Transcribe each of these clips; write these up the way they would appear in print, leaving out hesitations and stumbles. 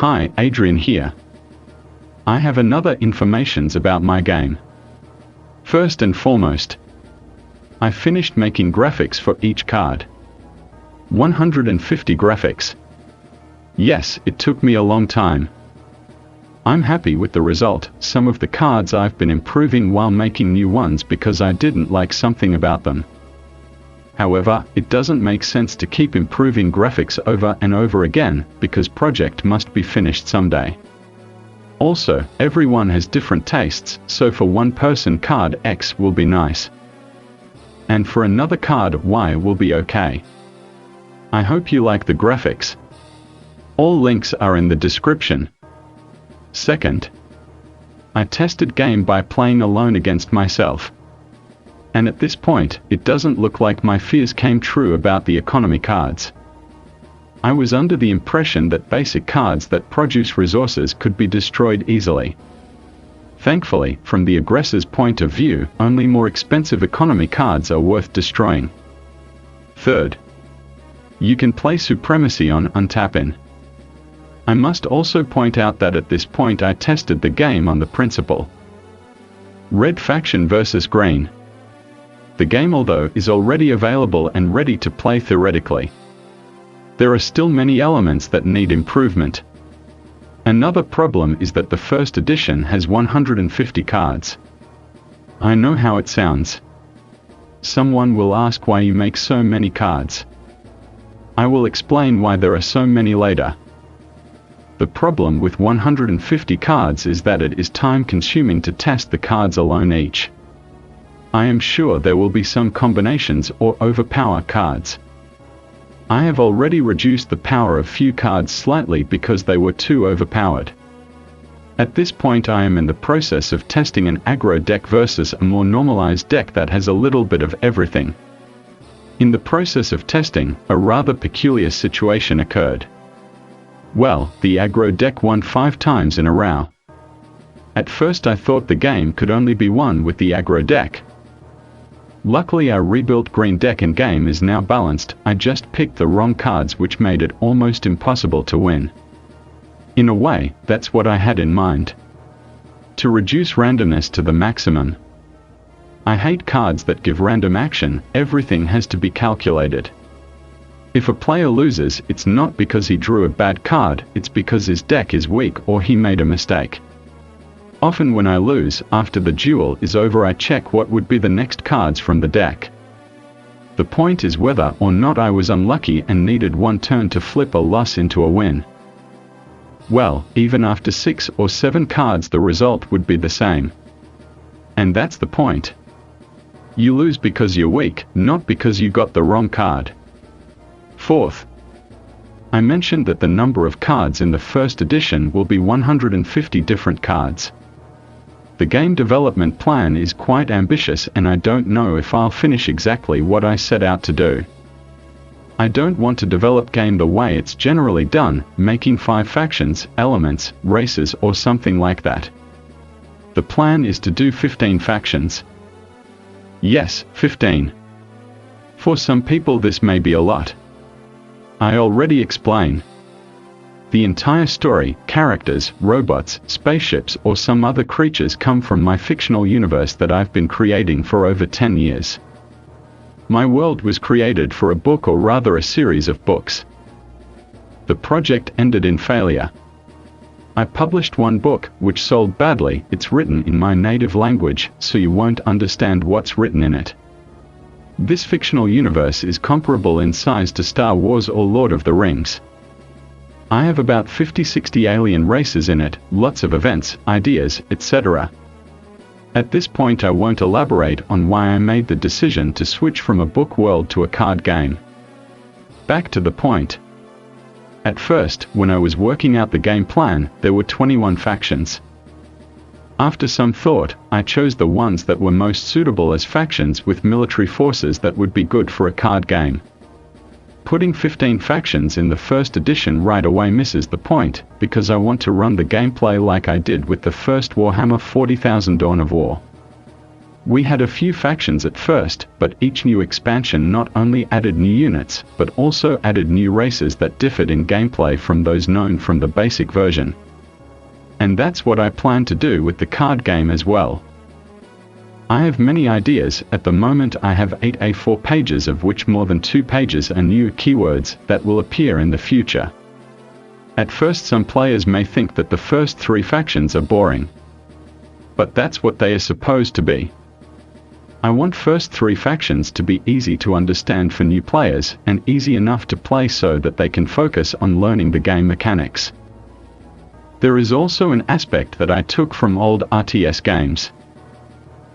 Hi, Adrian here. I have another informations about my game. First and foremost, I finished making graphics for each card. 150 graphics. Yes, it took me a long time. I'm happy with the result. Some of the cards I've been improving while making new ones because I didn't like something about them. However, it doesn't make sense to keep improving graphics over and over again, because project must be finished someday. Also, everyone has different tastes, so for one person card X will be nice. And for another card Y will be okay. I hope you like the graphics. All links are in the description. Second, I tested game by playing alone against myself. And at this point, it doesn't look like my fears came true about the economy cards. I was under the impression that basic cards that produce resources could be destroyed easily. Thankfully, from the aggressor's point of view, only more expensive economy cards are worth destroying. Third, you can play Supremacy on Untap-In. I must also point out that at this point I tested the game on the principle Red faction versus Green. The game, although is already available and ready to play theoretically, there are still many elements that need improvement. Another problem is that the first edition has 150 cards. I know how it sounds. Someone will ask why you make so many cards. I will explain why there are so many later. The problem with 150 cards is that it is time-consuming to test the cards alone each. I am sure there will be some combinations or overpower cards. I have already reduced the power of few cards slightly because they were too overpowered. At this point I am in the process of testing an aggro deck versus a more normalized deck that has a little bit of everything. In the process of testing, a rather peculiar situation occurred. Well, the aggro deck won 5 times in a row. At first I thought the game could only be won with the aggro deck. Luckily our rebuilt green deck and game is now balanced. I just picked the wrong cards, which made it almost impossible to win. In a way, that's what I had in mind. To reduce randomness to the maximum. I hate cards that give random action. Everything has to be calculated. If a player loses, it's not because he drew a bad card, it's because his deck is weak or he made a mistake. Often when I lose, after the duel is over I check what would be the next cards from the deck. The point is whether or not I was unlucky and needed one turn to flip a loss into a win. Well, even after 6 or 7 cards the result would be the same. And that's the point. You lose because you're weak, not because you got the wrong card. Fourth, I mentioned that the number of cards in the first edition will be 150 different cards. The game development plan is quite ambitious and I don't know if I'll finish exactly what I set out to do. I don't want to develop game the way it's generally done, making 5 factions, elements, races or something like that. The plan is to do 15 factions. Yes, 15. For some people this may be a lot. I already explain. The entire story, characters, robots, spaceships or some other creatures come from my fictional universe that I've been creating for over 10 years. My world was created for a book, or rather a series of books. The project ended in failure. I published one book, which sold badly. It's written in my native language, so you won't understand what's written in it. This fictional universe is comparable in size to Star Wars or Lord of the Rings. I have about 50-60 alien races in it, lots of events, ideas, etc. At this point I won't elaborate on why I made the decision to switch from a book world to a card game. Back to the point. At first, when I was working out the game plan, there were 21 factions. After some thought, I chose the ones that were most suitable as factions with military forces that would be good for a card game. Putting 15 factions in the first edition right away misses the point, because I want to run the gameplay like I did with the first Warhammer 40,000 Dawn of War. We had a few factions at first, but each new expansion not only added new units, but also added new races that differed in gameplay from those known from the basic version. And that's what I plan to do with the card game as well. I have many ideas. At the moment I have 8 A4 pages, of which more than 2 pages are new keywords that will appear in the future. At first some players may think that the first 3 factions are boring. But that's what they are supposed to be. I want first 3 factions to be easy to understand for new players, and easy enough to play so that they can focus on learning the game mechanics. There is also an aspect that I took from old RTS games.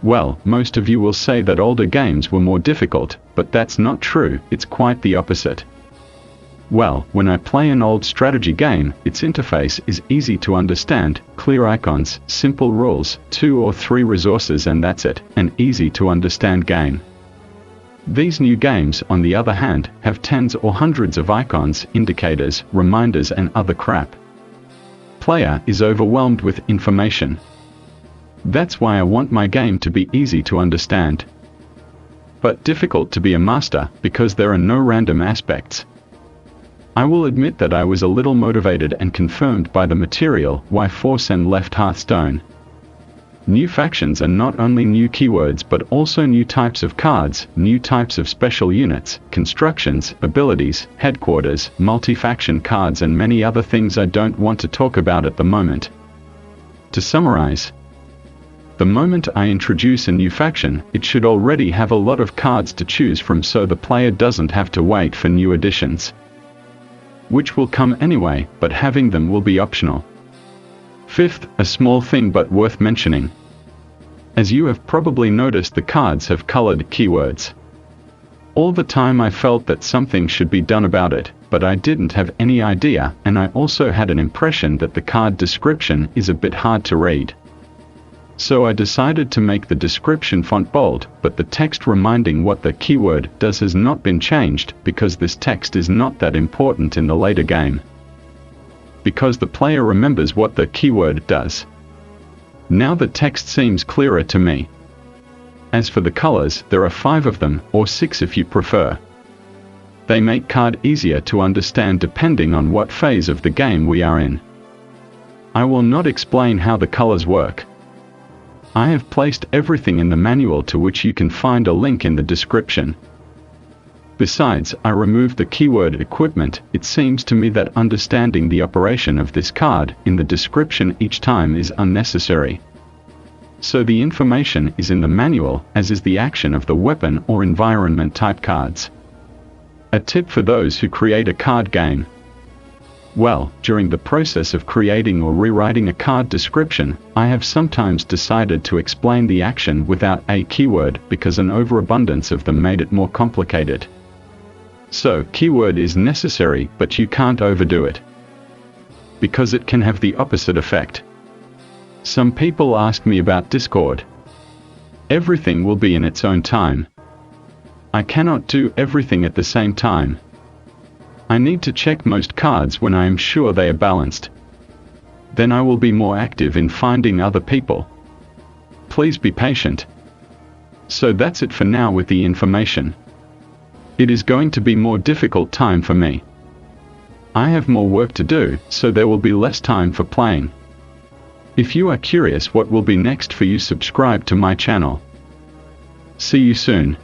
Well, most of you will say that older games were more difficult, but that's not true, it's quite the opposite. Well, when I play an old strategy game, its interface is easy to understand, clear icons, simple rules, 2 or 3 resources and that's it, an easy to understand game. These new games, on the other hand, have tens or hundreds of icons, indicators, reminders and other crap. Player is overwhelmed with information. That's why I want my game to be easy to understand, but difficult to be a master, because there are no random aspects. I will admit that I was a little motivated and confirmed by the material why Force and left Hearthstone. New factions are not only new keywords but also new types of cards, new types of special units, constructions, abilities, headquarters, multi-faction cards and many other things I don't want to talk about at the moment. To summarize, the moment I introduce a new faction, it should already have a lot of cards to choose from so the player doesn't have to wait for new additions, which will come anyway, but having them will be optional. Fifth, a small thing but worth mentioning. As you have probably noticed, the cards have colored keywords. All the time I felt that something should be done about it, but I didn't have any idea, and I also had an impression that the card description is a bit hard to read. So I decided to make the description font bold, but the text reminding what the keyword does has not been changed, because this text is not that important in the later game, because the player remembers what the keyword does. Now the text seems clearer to me. As for the colors, there are 5 of them, or 6 if you prefer. They make card easier to understand depending on what phase of the game we are in. I will not explain how the colors work. I have placed everything in the manual, to which you can find a link in the description. Besides, I removed the keyword equipment. It seems to me that understanding the operation of this card in the description each time is unnecessary. So the information is in the manual, as is the action of the weapon or environment type cards. A tip for those who create a card game. Well, during the process of creating or rewriting a card description, I have sometimes decided to explain the action without a keyword, because an overabundance of them made it more complicated. So, keyword is necessary, but you can't overdo it, because it can have the opposite effect. Some people ask me about Discord. Everything will be in its own time. I cannot do everything at the same time. I need to check most cards when I am sure they are balanced. Then I will be more active in finding other people. Please be patient. So that's it for now with the information. It is going to be more difficult time for me. I have more work to do, so there will be less time for playing. If you are curious what will be next for you, subscribe to my channel. See you soon.